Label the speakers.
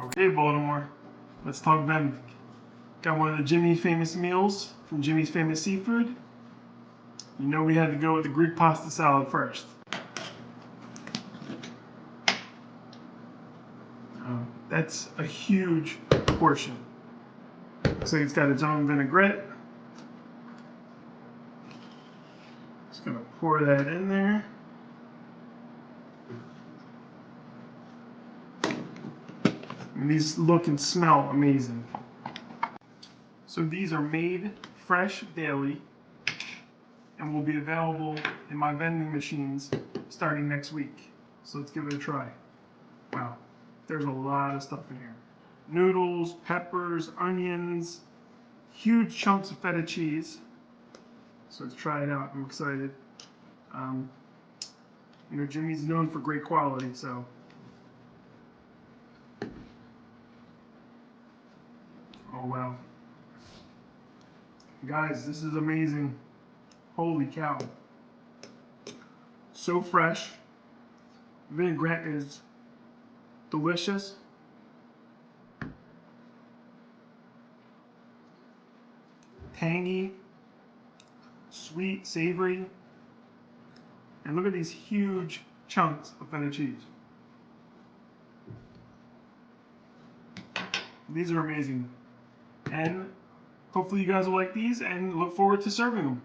Speaker 1: Okay, Baltimore, let's talk vending. Got one of the Jimmy's famous meals from Jimmy's Famous Seafood. You know we had to go with the Greek pasta salad first. That's a huge portion. So it's got its own vinaigrette. Just gonna pour that in there. And these look and smell amazing. So these are made fresh daily and will be available in my vending machines starting next week. So let's give it a try. Wow, there's a lot of stuff in here. Noodles, peppers, onions, huge chunks of feta cheese. So let's try it out. I'm excited. You know, Jimmy's known for great quality, so. Oh wow. Guys, this is amazing. Holy cow. So fresh. Vinaigrette is delicious. Tangy, sweet, savory. And look at these huge chunks of feta cheese. These are amazing. And hopefully you guys will like these and look forward to serving them.